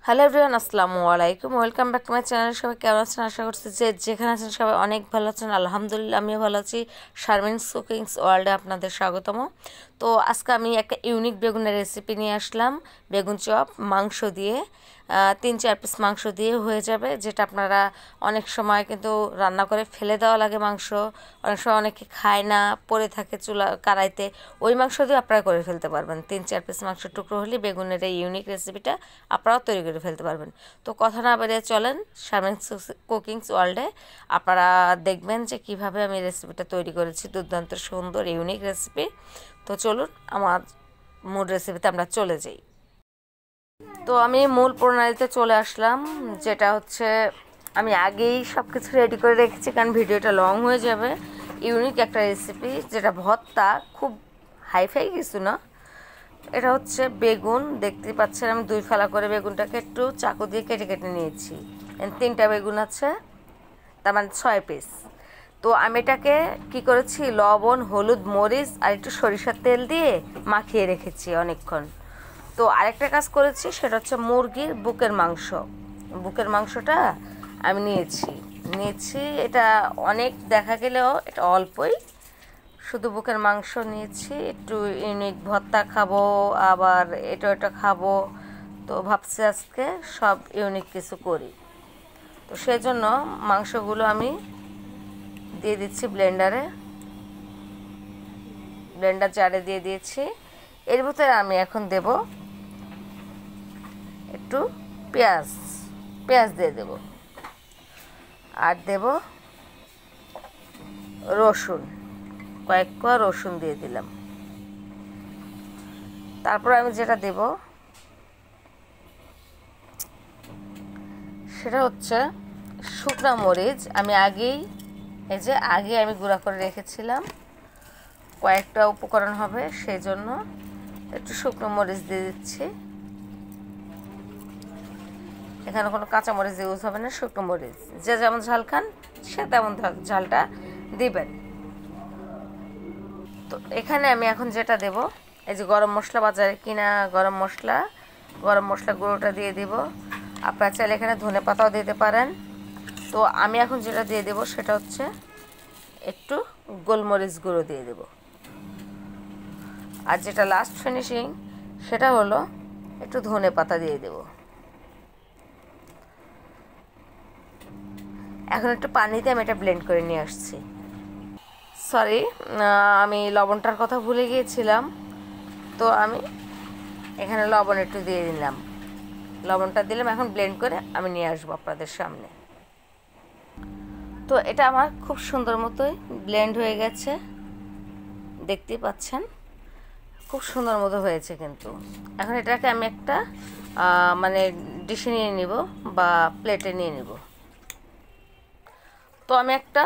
Hello everyone, আসসালামু আলাইকুম। Welcome back to my channel. সবাই কেমন আছেন? আশা করছি যে যেখানে আছেন সবাই অনেক ভালো আছেন। আলহামদুলিল্লাহ আমিও ভালো আছি। শারমিনস কুকিংস ওয়ার্ল্ডে আপনাদের স্বাগতম। তো আজকে আমি একটা ইউনিক বেগুনের রেসিপি নিয়ে আসলাম। বেগুন চপ মাংস দিয়ে, 3-4 পিস মাংস দিয়ে হয়ে যাবে, যেটা আপনারা অনেক সময় কিন্তু রান্না করে ফেলে দেওয়া লাগে মাংস, অনেক সময় অনেকে খায় না, পড়ে থাকে চুলা কারাইতে। ওই মাংস দিয়ে আপনারা করে ফেলতে পারবেন। 3-4 পিস মাংসের টুকরো হলে বেগুনের এই ইউনিক রেসিপিটা আপনারাও তৈরি করে ফেলতে পারবেন। তো কথা না বেরিয়ে চলেন শারমিনস কুকিংস ওয়ার্ল্ডে। আপনারা দেখবেন যে কিভাবে আমি রেসিপিটা তৈরি করেছি। দুর্দান্ত সুন্দর ইউনিক রেসিপি। তো চলুন আমার মূল রেসিপিতে আমরা চলে যাই। তো আমি মূল প্রণালীতে চলে আসলাম, যেটা হচ্ছে আমি আগেই সব কিছু রেডি করে রেখেছি, কারণ ভিডিওটা লং হয়ে যাবে। ইউনিক একটা রেসিপি, যেটা ভর্তা, খুব হাইফাই কিছু না। এটা হচ্ছে বেগুন, দেখতে পাচ্ছেন আমি 2 ফালা করে বেগুনটাকে একটু চাকু দিয়ে কেটে কেটে নিয়েছি। 3টা বেগুন আছে, তার মানে 6 পিস। তো আমি এটাকে কী করেছি, লবণ, হলুদ, মরিচ আর একটু সরিষার তেল দিয়ে মাখিয়ে রেখেছি অনেকক্ষণ। তো আরেকটা কাজ করেছি, সেটা হচ্ছে মুরগির বুকের মাংস। বুকের মাংসটা আমি নিয়েছি। এটা অনেক দেখা গেলেও এটা অল্পই, শুধু বুকের মাংস নিয়েছি। একটু ইউনিক ভর্তা খাবো, আবার এটা খাবো, তো ভাবছি আজকে সব ইউনিক কিছু করি। তো সেজন্য মাংসগুলো আমি দিয়ে দিচ্ছি ব্লেন্ডার জারে দিয়ে দিয়েছি। এর ভিতরে আমি এখন দেব একটু পেঁয়াজ দিয়ে দেব, আর দেব রসুন, কয়েক কোয়া রসুন দিয়ে দিলাম। তারপর আমি যেটা দেব সেটা হচ্ছে শুকনা মরিচ। আমি আগে আমি গুঁড়া করে রেখেছিলাম, কয়েকটা উপকরণ হবে সেই জন্য একটু শুকনো মরিচ দিয়ে দিচ্ছি। এখানে কোনো কাঁচা মরিচ ইউজ হবে না, শুকনো মরিচ। যে যেমন ঝাল খান সে তেমন ঝালটা দিবেন। তো এখানে আমি এখন যেটা দেব, এই যে গরম মশলা, বাজারে কিনা গরম মশলা গুঁড়োটা দিয়ে দিব। আপনারা চাইলে এখানে ধনেপাতাও দিতে পারেন। তো আমি এখন যেটা দিয়ে দেব সেটা হচ্ছে একটু গোলমরিচ গুঁড়ো দিয়ে দেব। আর যেটা লাস্ট ফিনিশিং, সেটা হলো একটু ধনেপাতা দিয়ে দেব। এখন একটু পানিতে আমি এটা ব্লেন্ড করে নিয়ে আসছি। সরি, আমি লবণটার কথা ভুলে গিয়েছিলাম। তো আমি এখানে লবণ একটু দিয়ে দিলাম, লবণটা দিলাম। এখন ব্লেন্ড করে আমি নিয়ে আসবো আপনাদের সামনে। তো এটা আমার খুব সুন্দর মতোই ব্লেন্ড হয়ে গেছে, দেখতেই পাচ্ছেন খুব সুন্দর মতো হয়েছে। কিন্তু এখন এটাকে আমি একটা মানে ডিশে নিয়ে নিব বা প্লেটে নিয়ে নিব। তো আমি একটা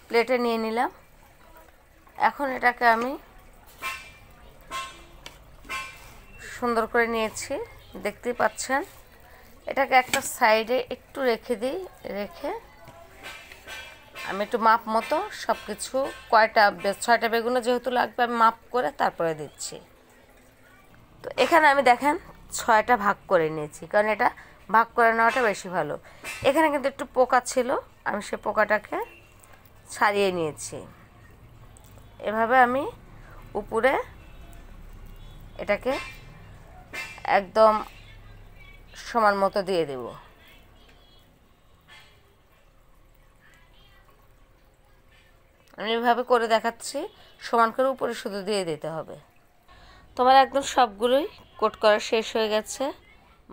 প্লেটে নিয়ে নিলাম। এখন এটাকে আমি সুন্দর করে নিয়েছি, দেখতেই পাচ্ছেন। এটাকে একটা সাইডে একটু রেখে দিই, রেখে আমি একটু মাপ মতো সব কিছু, 6টা বেগুনে যেহেতু লাগবে, আমি মাপ করে তারপরে দিচ্ছি। তো এখানে আমি দেখেন 6টা ভাগ করে নিয়েছি, কারণ এটা ভাগ করে নেওয়াটা বেশি ভালো। এখানে কিন্তু একটু পোকা ছিল, আমি সে পোকাটাকে ছাড়িয়ে নিয়েছি। এভাবে আমি উপরে এটাকে একদম সমান মতো দিয়ে দেব। আমি এভাবে করে দেখাচ্ছি, সমান করে উপরে শুধু দিয়ে দিতে হবে। তোমার একদম সবগুলোই কোট করা শেষ হয়ে গেছে।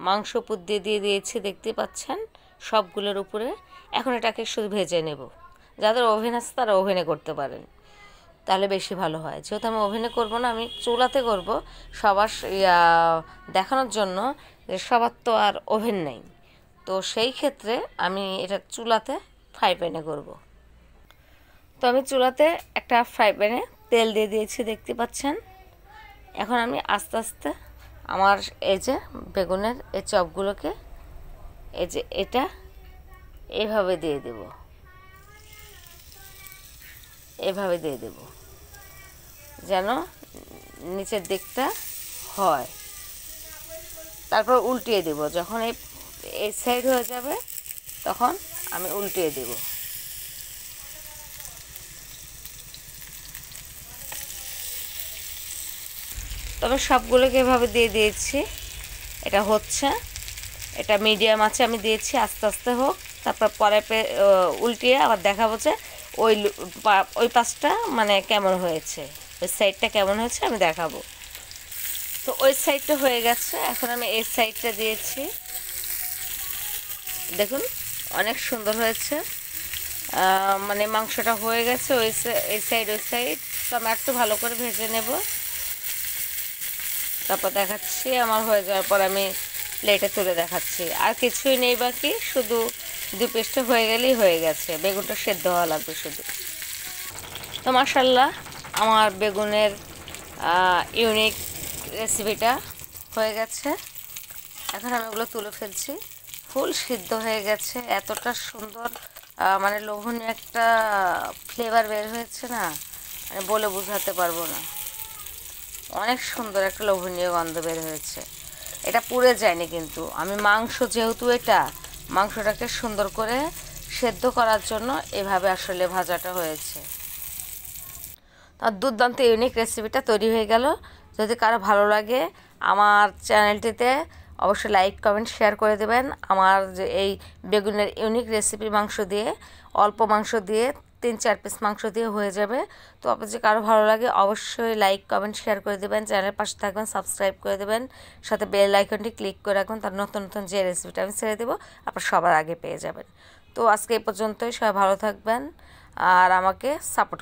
মাংস উপর দিয়ে দিয়েছি, দেখতে পাচ্ছেন সবগুলোর উপরে। এখন এটাকে শুধু ভেজে নেব। যাদের ওভেন আছে তারা ওভেনে করতে পারেন, তাহলে বেশি ভালো হয়। যেহেতু আমি ওভেনে করব না, আমি চুলাতে করব, সবার দেখানোর জন্য যে সবার তো আর ওভেন নেই। তো সেই ক্ষেত্রে আমি এটা চুলাতে ফ্রাই প্যানে করব। তো আমি চুলাতে একটা ফ্রাই প্যানে তেল দিয়ে দিয়েছি, দেখতে পাচ্ছেন। এখন আমি আস্তে আস্তে আমার এই যে বেগুনের এই চপগুলোকে এই যে এটা এইভাবে দিয়ে দেব, যেন নিচের দিকটা হয়। তারপর উল্টিয়ে দেব। যখন এই এই সাইড হয়ে যাবে তখন আমি উল্টিয়ে দেব। তবে সবগুলোকে এভাবে দিয়ে দিয়েছি, এটা হচ্ছে, এটা মিডিয়াম আছে আমি দিয়েছি, আস্তে আস্তে হোক, তারপর পরে উল্টিয়ে আবার দেখাবো যে ওই পাশটা মানে কেমন হয়েছে, ওই সাইডটা কেমন হয়েছে আমি দেখাবো। তো ওই সাইডটা হয়ে গেছে, এখন আমি এই সাইডটা দিয়েছি, দেখুন অনেক সুন্দর হয়েছে, মানে মাংসটা হয়ে গেছে এই সাইড ওই সাইড। তো আমি একটু ভালো করে ভেজে নেব, তারপর দেখাচ্ছি। আমার হয়ে যাওয়ার পর আমি প্লেটে তুলে দেখাচ্ছি। আর কিছুই নেই বাকি, শুধু 2 পিসটা হয়ে গেলেই হয়ে গেছে, বেগুনটা সেদ্ধ হওয়া লাগবে শুধু। তো মাশাআল্লাহ আমার বেগুনের ইউনিক রেসিপিটা হয়ে গেছে। এখন আমি ওগুলো তুলে ফেলছি, ফুল সিদ্ধ হয়ে গেছে, এতটা সুন্দর মানে লোভনীয় একটা ফ্লেভার বের হয়েছে না, মানে বলে বোঝাতে পারবো না, অনেক সুন্দর একটা লোভনীয় গন্ধ বের হয়েছে। এটা পুড়ে যায়নি, কিন্তু আমি মাংস যেহেতু এটা মাংসটাকে সুন্দর করে সেদ্ধ করার জন্য এভাবে আসলে ভাজাটা হয়েছে। তার দুর্দান্ত ইউনিক রেসিপিটা তৈরি হয়ে গেল। যদি কারো ভালো লাগে আমার চ্যানেলটিতে অবশ্যই লাইক কমেন্ট শেয়ার করে দেবেন। আমার যে এই বেগুনের ইউনিক রেসিপি মাংস দিয়ে, অল্প মাংস দিয়ে 3-4 পিস মাংস দিয়ে হয়ে যাবে। তো আপনার যে কারো ভালো লাগে অবশ্যই লাইক কমেন্ট শেয়ার করে দেবেন, চ্যানেলের পাশে থাকবেন, সাবস্ক্রাইব করে দেবেন, সাথে বেল আইকনটি ক্লিক করে রাখবেন, তার নতুন নতুন যে রেসিপিটা আমি ছেড়ে দেবো আপনার সবার আগে পেয়ে যাবেন। তো আজকে এই পর্যন্তই, সবাই ভালো থাকবেন আর আমাকে সাপোর্ট